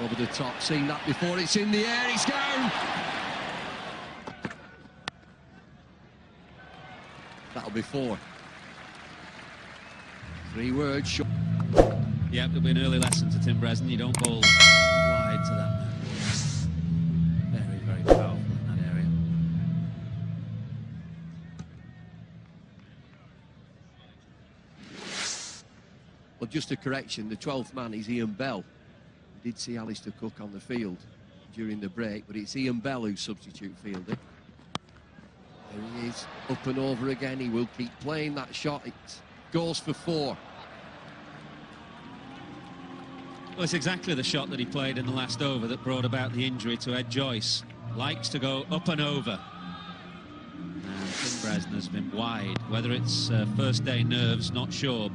Over the top, seen that before, it's in the air, it's down! That'll be 4. 3 words short. Yeah, it'll be an early lesson to Tim Bresnan. You don't bowl wide to that. Very, very powerful in that area. Well, just a correction, the 12th man is Ian Bell. We did see Alistair Cook on the field during the break, but it's Ian Bell who's substitute fielding. There he is, up and over again. He will keep playing that shot. It goes for 4. Well, it's exactly the shot that he played in the last over that brought about the injury to Ed Joyce. Likes to go up and over. And Tim Bresnan has been wide. Whether it's first day nerves, not sure.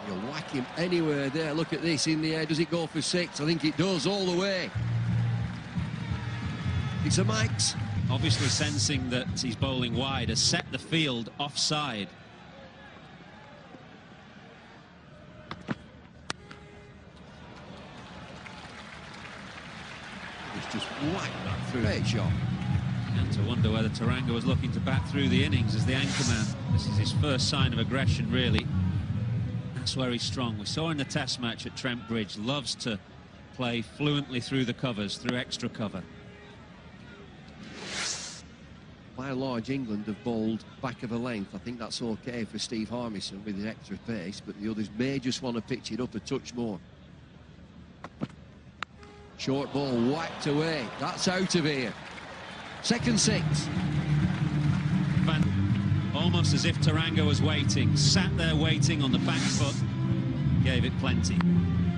You'll whack him anywhere there. Look at this in the air. Does it go for 6? I think it does all the way. It's a Mike's. Obviously sensing that he's bowling wide, has set the field offside. He's just whacked that through. Great shot. And to wonder whether Taranga was looking to bat through the innings as the anchorman. This is his first sign of aggression, really. That's where he's strong. We saw in the test match at Trent Bridge, loves to play fluently through the covers, through extra cover. By and large, England have bowled back of a length. I think that's okay for Steve Harmison with his extra pace, but the others may just want to pitch it up a touch more. Short ball whacked away. That's out of here. Second 6. Almost as if Taranga was waiting, sat there waiting on the back foot, gave it plenty.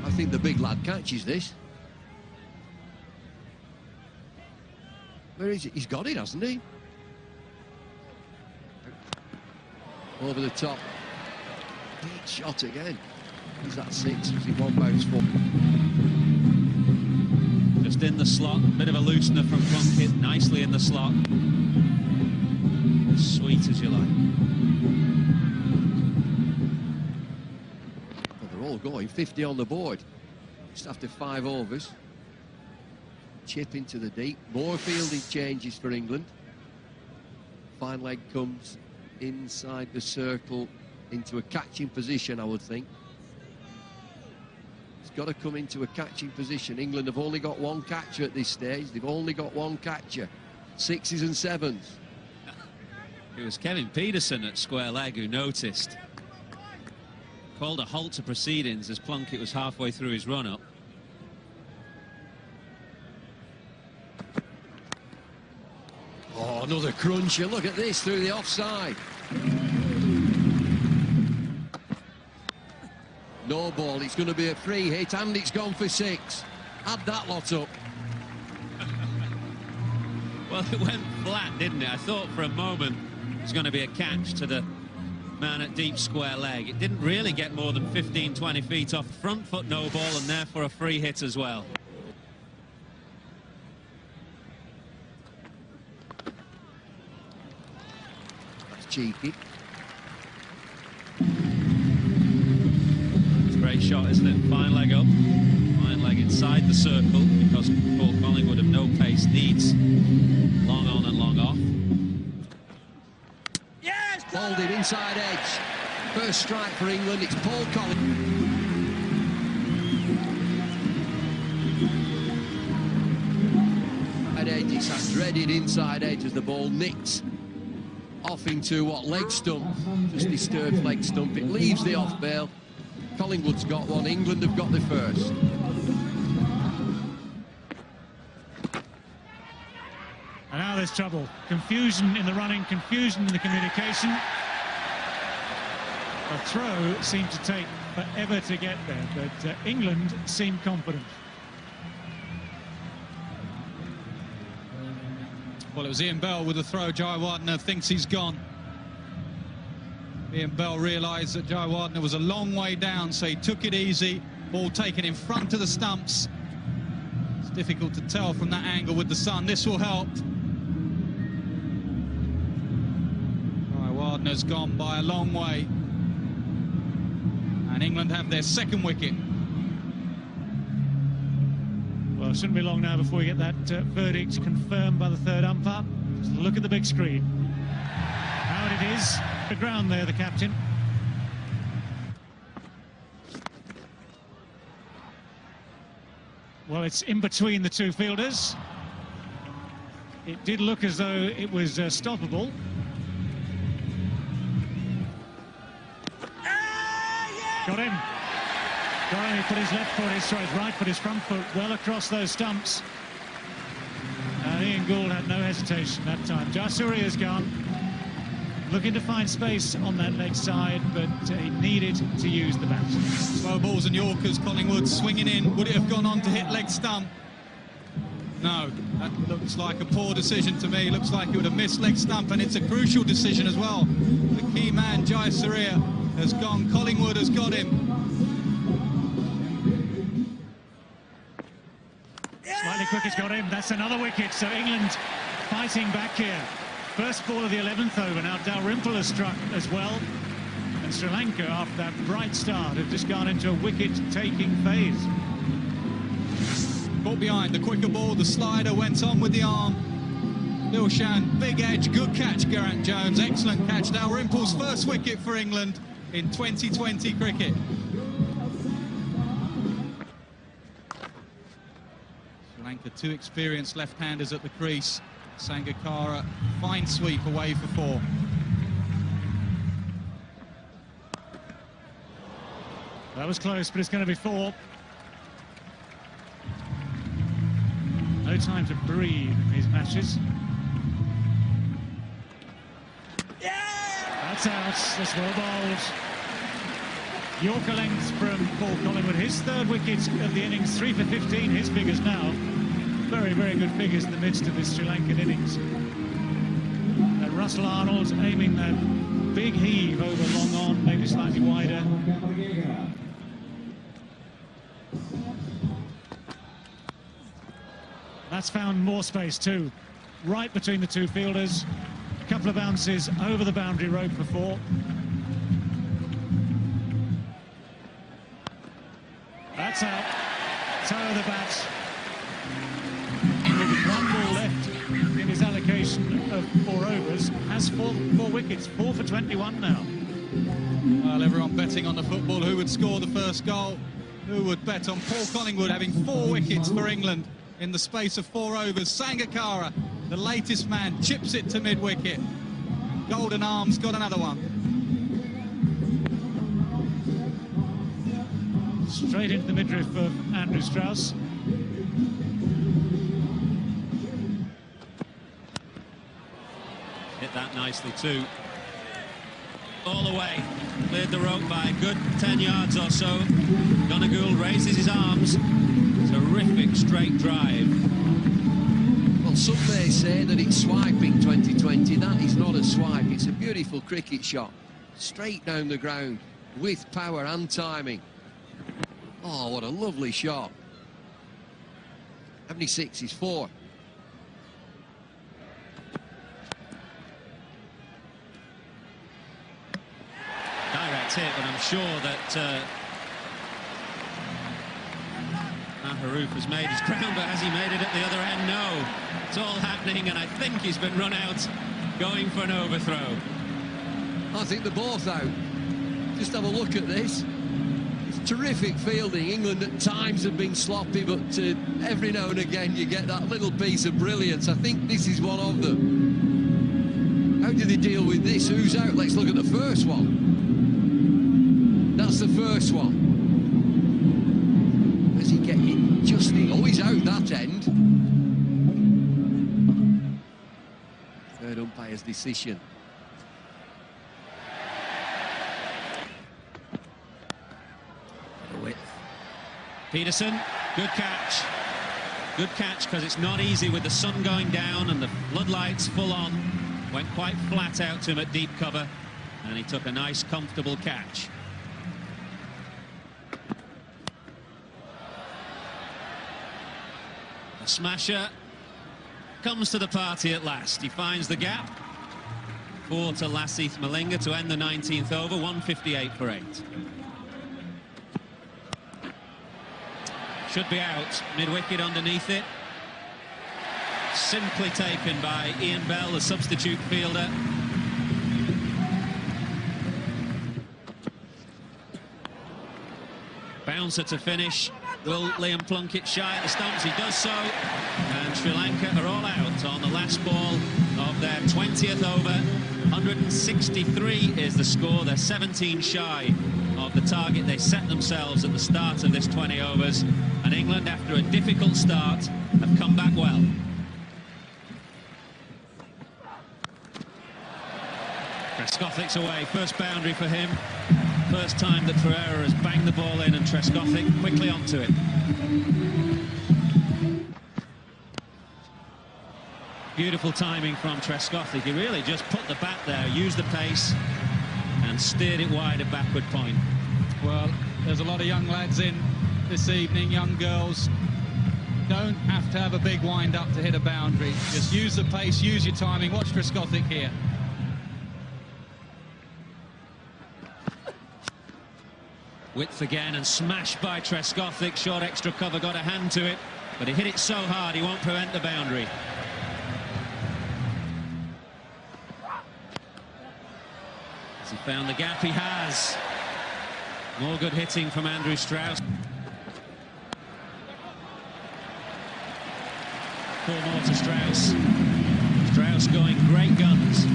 I think the big lad catches this. Where is it? He's got it, hasn't he? Over the top. Big shot again. Is that 6? Was it 1 bounce 4? Just in the slot, bit of a loosener from Plunkett, nicely in the slot. As sweet as you like. Well, they're all going 50 on the board. Just after 5 overs. Chip into the deep. More fielding changes for England. Fine leg comes inside the circle into a catching position, I would think. It's got to come into a catching position. England have only got 1 catcher at this stage. They've only got 1 catcher. 6s and 7s. It was Kevin Peterson at square leg who noticed. Called a halt to proceedings as Plunkett was halfway through his run-up. Oh, another cruncher. Look at this through the offside. No ball. It's going to be a free hit and it's gone for 6. Add that lot up. Well, it went flat, didn't it? I thought for a moment it was going to be a catch to the man at deep square leg. It didn't really get more than 15-20 feet off front foot, no ball, and therefore a free hit as well. That's cheeky. It's a great shot, isn't it? Fine leg up. Fine leg inside the circle because Paul Collingwood of no pace needs long on and long off. Yes! Bowled it inside edge. First strike for England. It's Paul Collingwood. Edge, it's that dreaded inside edge as the ball nicks off into what, leg stump, just disturbs leg stump. It leaves the off bail. Collingwood's got 1. England have got the first. And now there's trouble. Confusion in the running, confusion in the communication. The throw seemed to take forever to get there, but England seemed confident. Well, it was Ian Bell with the throw. Jayawardene thinks he's gone. Ian Bell realised that Jayawardene was a long way down, so he took it easy. Ball taken in front of the stumps. It's difficult to tell from that angle with the sun. This will help. Jayawardene has gone by a long way. And England have their second wicket. Well, it shouldn't be long now before we get that verdict confirmed by the third umpire. Just look at the big screen. Out it is. The ground there, the captain. Well, it's in between the two fielders. It did look as though it was stoppable. Got him. Got him. He put his left foot, his right foot, his front foot well across those stumps. Ian Gould had no hesitation that time. Jayasuriya's gone. Looking to find space on that leg side, but he needed to use the bat. Slow balls and Yorkers, Collingwood swinging in. Would it have gone on to hit leg stump? No, that looks like a poor decision to me. Looks like it would have missed leg stump, and it's a crucial decision as well. The key man, Jayasuriya, has gone. Collingwood has got him. Slightly quick has got him. That's another wicket. So England fighting back here. First ball of the 11th over. Now Dalrymple has struck as well. And Sri Lanka, after that bright start, have just gone into a wicket-taking phase. Caught behind, the quicker ball, the slider went on with the arm. Dilshan, big edge, good catch, Geraint Jones. Excellent catch. Dalrymple's first wicket for England in 2020 cricket. Sri Lanka, two experienced left-handers at the crease. Sangakkara, fine sweep away for 4. That was close, but it's going to be 4. No time to breathe in these matches. That's out. That's well bowled. Yorker length from Paul Collingwood. His third wicket of the innings, 3 for 15. His figures now. Very, very good figures in the midst of this Sri Lankan innings. And Russell Arnold aiming that big heave over long on, maybe slightly wider. That's found more space too, right between the two fielders. A couple of bounces over the boundary rope for 4. That's out. Toe of the bat. With 1 ball left in his allocation of 4 overs, has 4 wickets, 4 for 21 now. Well, everyone betting on the football. Who would score the first goal? Who would bet on Paul Collingwood having 4 wickets for England in the space of 4 overs? Sangakkara, the latest man, chips it to mid-wicket. Golden Arms got another one. Straight into the midriff of Andrew Strauss. Hit that nicely too. All the way, cleared the rope by a good 10 yards or so. Gould raises his arms. Terrific straight drive. Well, some may say that it's swiping 2020. That is not a swipe. It's a beautiful cricket shot. Straight down the ground with power and timing. Oh, what a lovely shot. How many 6s? 4. Direct hit, but I'm sure that Maharouf has made his ground, but has he made it at the other end? No. It's all happening, and I think he's been run out going for an overthrow. I think they're both out. Just have a look at this. It's terrific fielding. England at times have been sloppy, but every now and again you get that little piece of brilliance. I think this is one of them. How do they deal with this? Who's out? Let's look at the first one. That's the first one. As he get it just in. Oh, he's out that end. Third umpire's decision. Peterson, good catch. Good catch, because it's not easy with the sun going down and the floodlights full on. Went quite flat out to him at deep cover, and he took a nice, comfortable catch. The smasher comes to the party at last. He finds the gap. 4 to Lasith Malinga to end the 19th over, 158 for 8. Should be out, mid-wicket underneath it. Simply taken by Ian Bell, the substitute fielder. Bouncer to finish. Will Liam Plunkett shy at the stumps? He does so. And Sri Lanka are all out on the last ball of their 20th over. 163 is the score. They're 17 shy of the target they set themselves at the start of this 20 overs. And England, after a difficult start, have come back well. Trescothick's away. First boundary for him. First time that Ferreira has banged the ball in, and Trescothick quickly onto it. Beautiful timing from Trescothick. He really just put the bat there, used the pace, and steered it wide at backward point. Well, there's a lot of young lads in this evening, young girls. Don't have to have a big wind-up to hit a boundary. Just use the pace, use your timing. Watch Trescothick here. Width again, and smashed by Trescothick. Short extra cover, got a hand to it, but he hit it so hard he won't prevent the boundary. Has he found the gap? He has. More good hitting from Andrew Strauss. 4 more to Strauss. Strauss going great guns.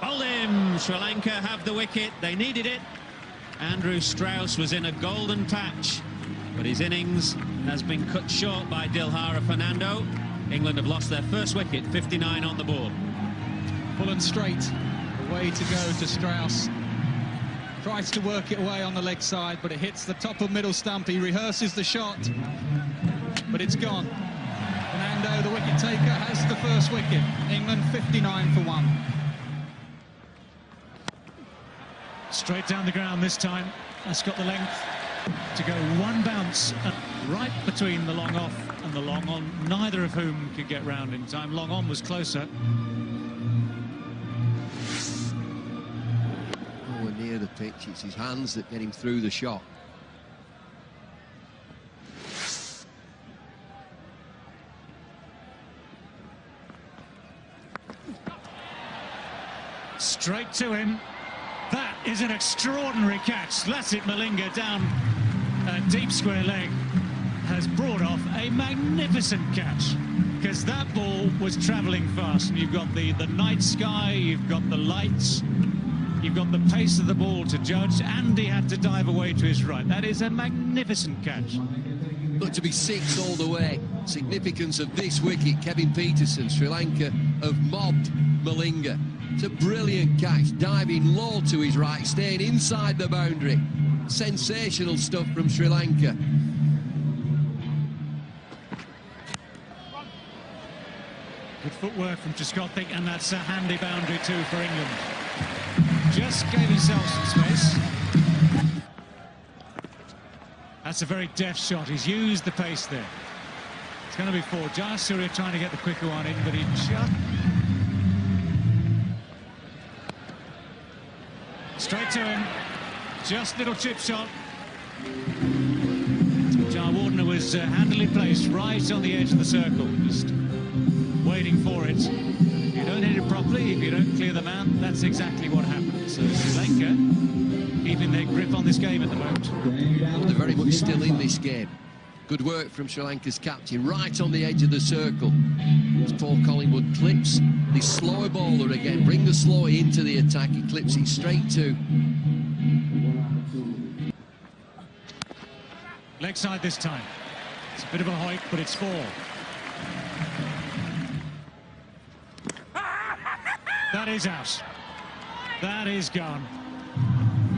Bowled him. Sri Lanka have the wicket. They needed it. Andrew Strauss was in a golden patch, but his innings has been cut short by Dilhara Fernando. England have lost their first wicket, 59 on the board. Full and straight. Way to go to Strauss. Tries to work it away on the leg side, but it hits the top of middle stump. He rehearses the shot, but it's gone. Fernando, the wicket taker, has the first wicket. England 59 for 1. Straight down the ground this time. That's got the length to go. One bounce right between the long off and the long on, neither of whom could get round in time. Long on was closer. Nowhere near the pitch. It's his hands that get him through the shot. Straight to him. That is an extraordinary catch. Lasit Malinga down a deep square leg has brought off a magnificent catch, because that ball was travelling fast, and you've got the night sky, you've got the lights, you've got the pace of the ball to judge, and he had to dive away to his right. That is a magnificent catch. But to be 6 all the way, significance of this wicket, Kevin Peterson, Sri Lanka have mobbed Malinga. It's a brilliant catch, diving low to his right, staying inside the boundary. Sensational stuff from Sri Lanka. Good footwork from Trescothick, and that's a handy boundary too for England. Just gave himself some space. That's a very deft shot. He's used the pace there. It's going to be 4. Jayasuriya trying to get the quicker one in, but he just... Straight to him. Just little chip shot. Jayawardene was handily placed right on the edge of the circle, just waiting for it. If you don't hit it properly, if you don't clear the man, that's exactly what happens. So Sri Lanka keeping their grip on this game at the moment. Well, they're very much still in this game. Good work from Sri Lanka's captain, right on the edge of the circle. As Paul Collingwood clips the slower bowler again, bring the slower into the attack. He clips it straight to. Leg side this time. It's a bit of a hike, but it's 4. That is out. That is gone.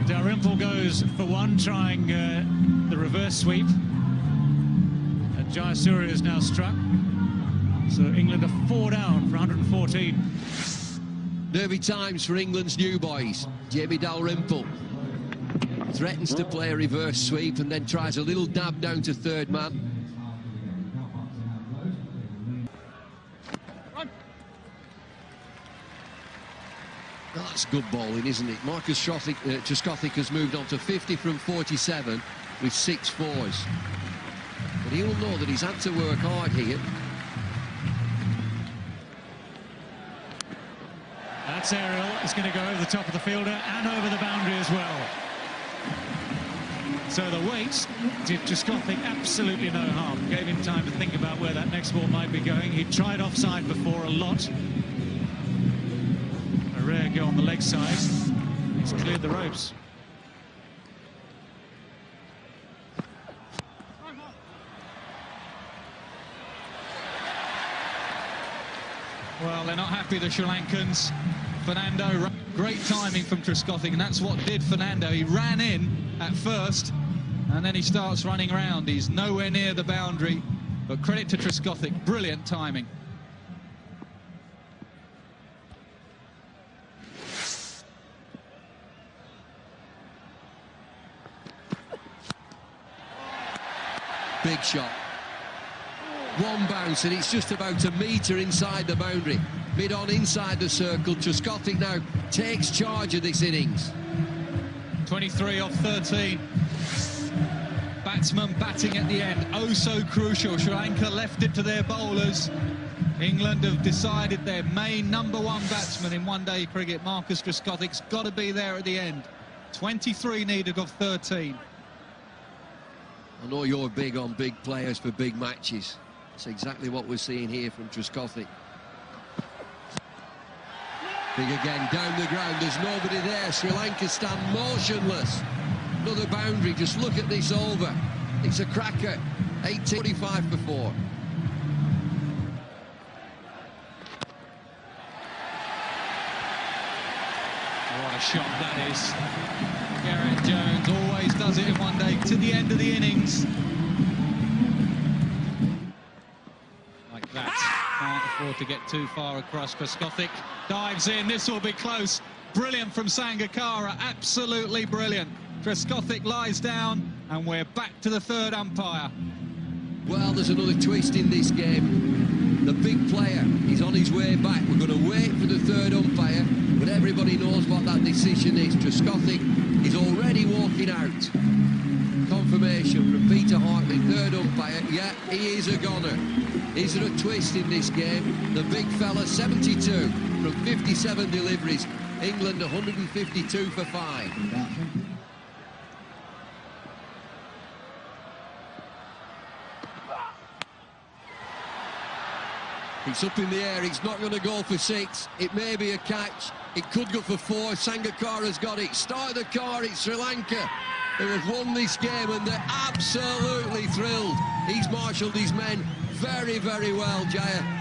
Dalrymple goes for 1, trying the reverse sweep. And Jayasuriya is now struck. So England are 4 down for 114. Nervy times for England's new boys. Jamie Dalrymple threatens to play a reverse sweep and then tries a little dab down to third man. Well, that's good bowling, isn't it? Marcus Trescothick has moved on to 50 from 47 with 6 fours. But he'll know that he's had to work hard here. That's aerial. It's going to go over the top of the fielder and over the boundary as well. So the weight did Trescothick absolutely no harm. Gave him time to think about where that next ball might be going. He tried offside before a lot. A rare go on the leg side. He's cleared the ropes. Well, they're not happy, the Sri Lankans. Fernando, great timing from Trescothick, and that's what did Fernando. He ran in at first, and then he starts running around. He's nowhere near the boundary, but credit to Trescothick, brilliant timing. Big shot. One bounce, and it's just about a metre inside the boundary. Mid-on inside the circle. Trescothick now takes charge of this innings. 23 off 13. Batsman batting at the end. Oh, so crucial. Sri Lanka left it to their bowlers. England have decided their main #1 batsman in one-day cricket, Marcus Trescothick's got to be there at the end. 23 needed of 13. I know you're big on big players for big matches. That's exactly what we're seeing here from Trescothick. Big again, down the ground, there's nobody there. Sri Lanka stand motionless. Another boundary, just look at this over. It's a cracker. 18:45 before. What a shot that is. Gareth Jones always does it in one day to the end of the innings. Like that. Can't afford to get too far across. Trescothick dives in. This will be close. Brilliant from Sangakkara. Absolutely brilliant. Trescothick lies down, and we're back to the third umpire. Well, there's another twist in this game. The big player is on his way back. We're going to wait for the third umpire, but everybody knows what that decision is. Trescothick is already walking out. Confirmation from Peter Hartley, third umpire. Yeah, he is a goner. Is there a twist in this game? The big fella, 72 from 57 deliveries. England 152 for 5. It's up in the air, it's not going to go for 6. It may be a catch, it could go for 4. Sangakkara's got it. Start the car, it's Sri Lanka who have won this game, and they're absolutely thrilled. He's marshalled his men very, very well, Jaya.